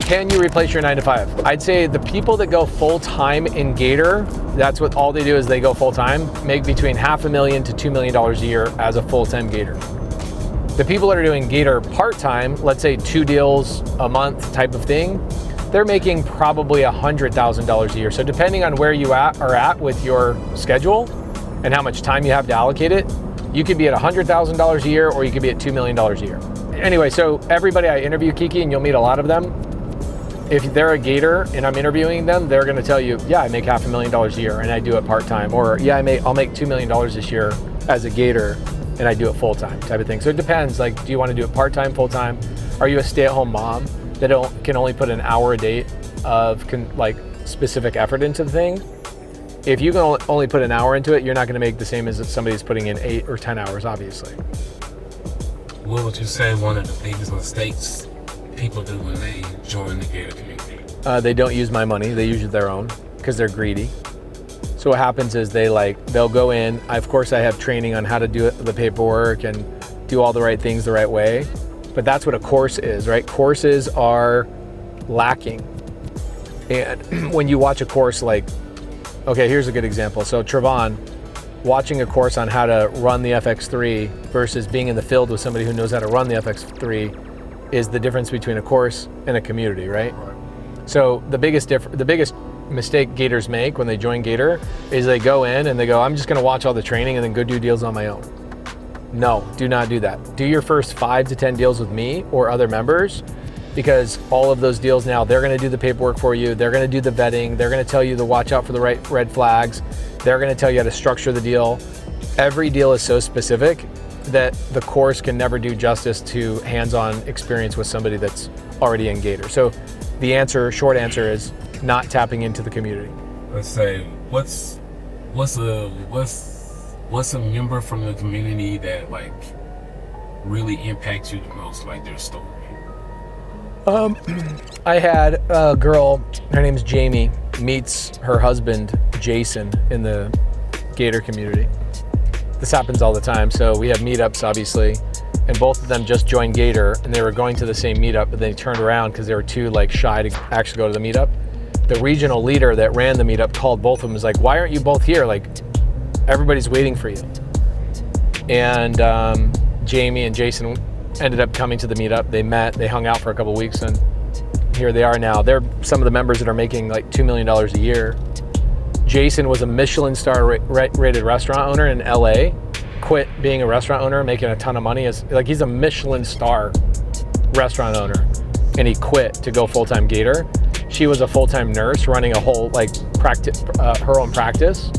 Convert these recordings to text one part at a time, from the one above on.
can you replace your 9 to 5? I'd say the people that go full-time in Gator, that's what all they do is they go full-time, make between $500,000 to $2 million a year as a full-time Gator. The people that are doing Gator part-time, let's say 2 deals a month type of thing, they're making probably $100,000 a year. So depending on where you are at with your schedule and how much time you have to allocate it, you could be at $100,000 a year or you could be at $2 million a year. Anyway, so everybody I interview, Kiki, and you'll meet a lot of them, if they're a Gator and I'm interviewing them, they're gonna tell you, yeah, I make $500,000 a year and I do it part-time. Or yeah, I'll make $2 million this year as a Gator and I do it full-time type of thing. So it depends, like, do you wanna do it part-time, full-time? Are you a stay-at-home mom that can only put an hour a day of specific effort into the thing? If you can only put an hour into it, you're not gonna make the same as if somebody's putting in 8 or 10 hours, obviously. What would you say one of the biggest mistakes people do when they join the Gator community? They don't use my money, they use their own because they're greedy. So what happens is they'll go in. Of course, I have training on how to do the paperwork and do all the right things the right way. But that's what a course is, right? Courses are lacking. And when you watch a course okay, here's a good example. So Trevon, watching a course on how to run the FX3 versus being in the field with somebody who knows how to run the FX3 is the difference between a course and a community, right? So the biggest mistake Gators make when they join Gator is they go in and they go, I'm just gonna watch all the training and then go do deals on my own. No, do not do that. Do your first 5 to 10 deals with me or other members, because all of those deals now, they're gonna do the paperwork for you, they're gonna do the vetting, they're gonna tell you to watch out for the right red flags, they're gonna tell you how to structure the deal. Every deal is so specific that the course can never do justice to hands-on experience with somebody that's already in Gator. So the short answer is not tapping into the community. Let's say, what's a member from the community that really impacts you the most, their story? I had a girl, her name's Jamie, meets her husband, Jason, in the Gator community. This happens all the time. So we have meetups, obviously, and both of them just joined Gator and they were going to the same meetup, but they turned around because they were too shy to actually go to the meetup. The regional leader that ran the meetup called both of them, was like, why aren't you both here? Everybody's waiting for you. And Jamie and Jason ended up coming to the meetup. They met, they hung out for a couple weeks, and here they are now. They're some of the members that are making $2 million a year. Jason was a Michelin star rated restaurant owner in LA, quit being a restaurant owner, making a ton of money. He's a Michelin star restaurant owner, and he quit to go full-time Gator. She was a full-time nurse running a whole practice, her own practice.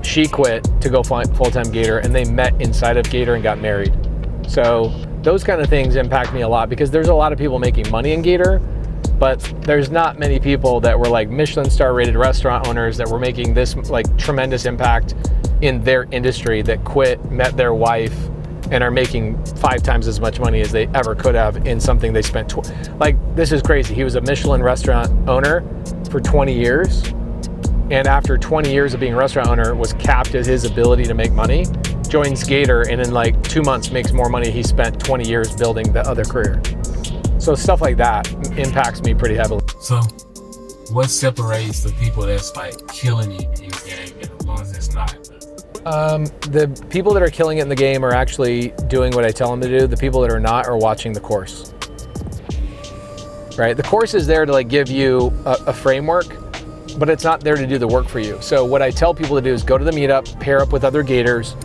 She quit to go full-time Gator, and they met inside of Gator and got married. So those kind of things impact me a lot, because there's a lot of people making money in Gator, but there's not many people that were Michelin star rated restaurant owners that were making this tremendous impact in their industry, that quit, met their wife, and are making 5 times as much money as they ever could have in something they spent. This is crazy. He was a Michelin restaurant owner for 20 years. And after 20 years of being a restaurant owner, was capped at his ability to make money, joins Gator, and in 2 months makes more money he spent 20 years building the other career. So stuff like that impacts me pretty heavily. So what separates the people that's killing it in the game and the ones that's not? The people that are killing it in the game are actually doing what I tell them to do. The people that are not are watching the course. Right? The course is there to give you a framework, but it's not there to do the work for you. So what I tell people to do is go to the meetup, pair up with other Gators,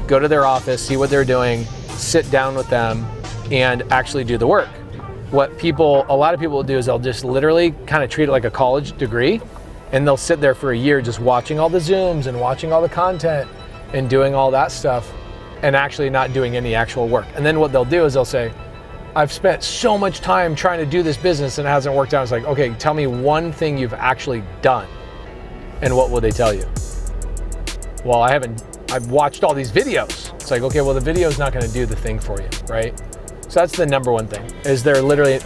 go to their office, see what they're doing, sit down with them, and actually do the work. What a lot of people will do is they'll just literally kind of treat it like a college degree, and they'll sit there for a year just watching all the Zooms and watching all the content and doing all that stuff, and actually not doing any actual work. And then what they'll do is they'll say, I've spent so much time trying to do this business and it hasn't worked out. It's okay, tell me one thing you've actually done. And what will they tell you? Well, I've watched all these videos. It's okay, well, the video's not gonna do the thing for you, right? So that's the number one thing, is they're literally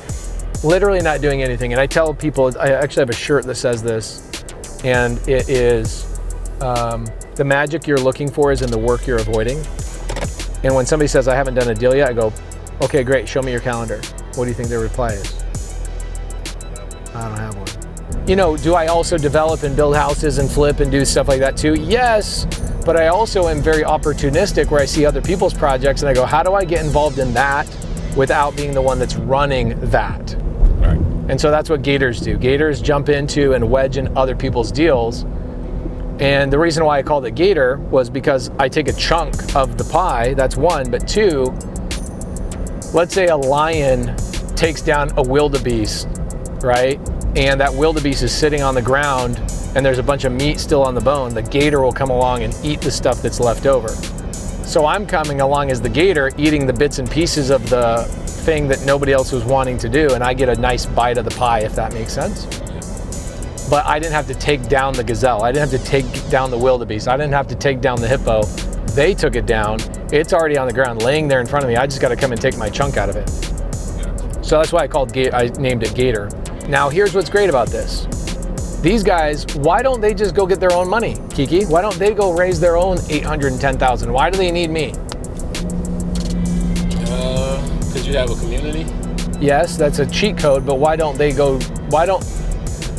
not doing anything. And I tell people, I actually have a shirt that says this, and it is, the magic you're looking for is in the work you're avoiding. And when somebody says, I haven't done a deal yet, I go, okay, great, show me your calendar. What do you think their reply is? I don't have one. You know, do I also develop and build houses and flip and do stuff like that too? Yes, but I also am very opportunistic where I see other people's projects and I go, how do I get involved in that without being the one that's running that? Right. And so that's what Gators do. Gators jump into and wedge in other people's deals. And the reason why I called it Gator was because I take a chunk of the pie, that's one, but two, let's say a lion takes down a wildebeest, right? And that wildebeest is sitting on the ground and there's a bunch of meat still on the bone. The gator will come along and eat the stuff that's left over. So I'm coming along as the gator, eating the bits and pieces of the thing that nobody else was wanting to do, and I get a nice bite of the pie, if that makes sense. But I didn't have to take down the gazelle. I didn't have to take down the wildebeest. I didn't have to take down the hippo. They took it down. It's already on the ground, laying there in front of me. I just got to come and take my chunk out of it. So that's why I named it Gator. Now here's what's great about this. These guys, why don't they just go get their own money, Kiki? Why don't they go raise their own $810,000? Why do they need me? Because you have a community? Yes, that's a cheat code, but why don't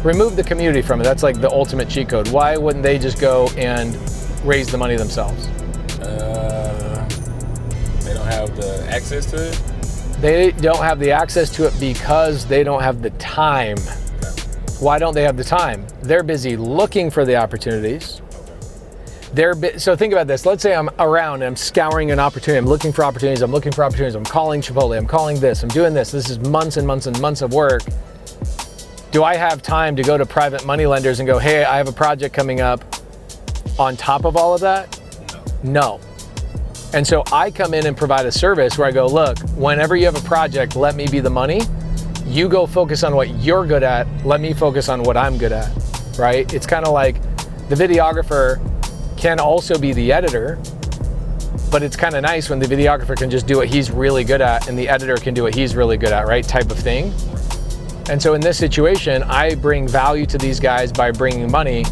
remove the community from it? That's like the ultimate cheat code. Why wouldn't they just go and raise the money themselves? They don't have the access to it? They don't have the access to it because they don't have the time. Why don't they have the time? They're busy looking for the opportunities. So think about this. Let's say I'm around and I'm scouring an opportunity. I'm looking for opportunities. I'm calling Chipotle. I'm calling this. I'm doing this. This is months and months and months of work. Do I have time to go to private money lenders and go, hey, I have a project coming up on top of all of that? No. And so I come in and provide a service where I go, look, whenever you have a project, let me be the money. You go focus on what you're good at. Let me focus on what I'm good at, right? It's kind of like the videographer can also be the editor, but it's kind of nice when the videographer can just do what he's really good at and the editor can do what he's really good at, right? Type of thing. And so in this situation, I bring value to these guys by bringing money.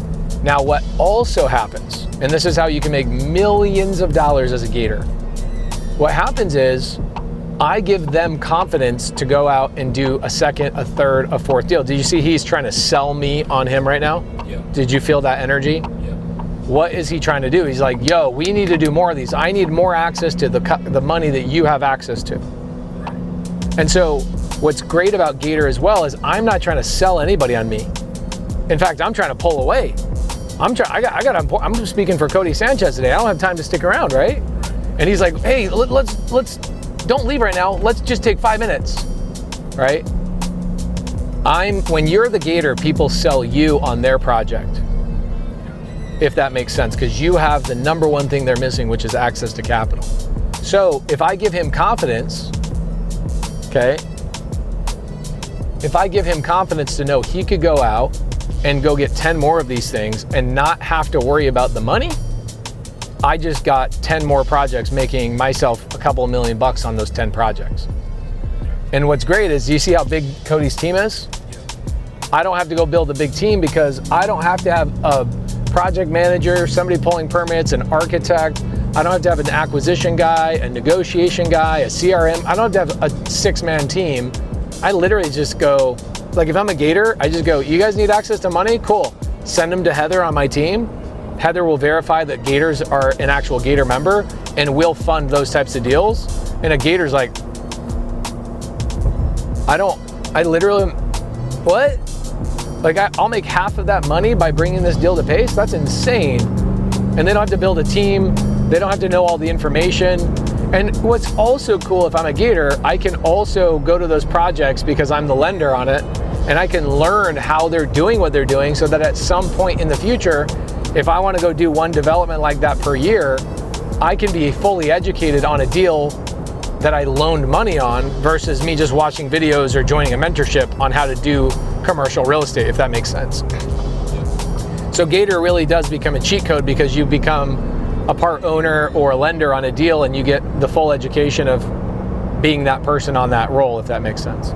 Now, what also happens, and this is how you can make millions of dollars as a Gator. What happens is I give them confidence to go out and do a second, a third, a fourth deal. Did you see he's trying to sell me on him right now? Yeah. Did you feel that energy? Yeah. What is he trying to do? He's like, yo, we need to do more of these. I need more access to the money that you have access to. Right. And so what's great about Gator as well is I'm not trying to sell anybody on me. In fact, I'm trying to pull away. I'm speaking for Cody Sanchez today. I don't have time to stick around, right? And he's like, hey, let's don't leave right now. Let's just take 5 minutes, right? When you're the Gator, people sell you on their project, if that makes sense, because you have the number one thing they're missing, which is access to capital. So if I give him confidence, okay, if I give him confidence to know he could go out and go get 10 more of these things and not have to worry about the money, I just got 10 more projects, making myself a couple of $1 million on those 10 projects. And what's great is, you see how big Cody's team is? I don't have to go build a big team because I don't have to have a project manager, somebody pulling permits, an architect. I don't have to have an acquisition guy, a negotiation guy, a CRM. I don't have to have a 6-man team. I literally just go, like if I'm a Gator, I just go, you guys need access to money? Cool. Send them to Heather on my team. Heather will verify that Gators are an actual Gator member and will fund those types of deals. And a Gator's like, I literally, what? Like I'll make half of that money by bringing this deal to pace? That's insane. And they don't have to build a team. They don't have to know all the information. And what's also cool, if I'm a Gator, I can also go to those projects because I'm the lender on it, and I can learn how they're doing what they're doing so that at some point in the future, if I want to go do one development like that per year, I can be fully educated on a deal that I loaned money on versus me just watching videos or joining a mentorship on how to do commercial real estate, if that makes sense. So Gator really does become a cheat code because you become a part owner or a lender on a deal and you get the full education of being that person on that role, if that makes sense.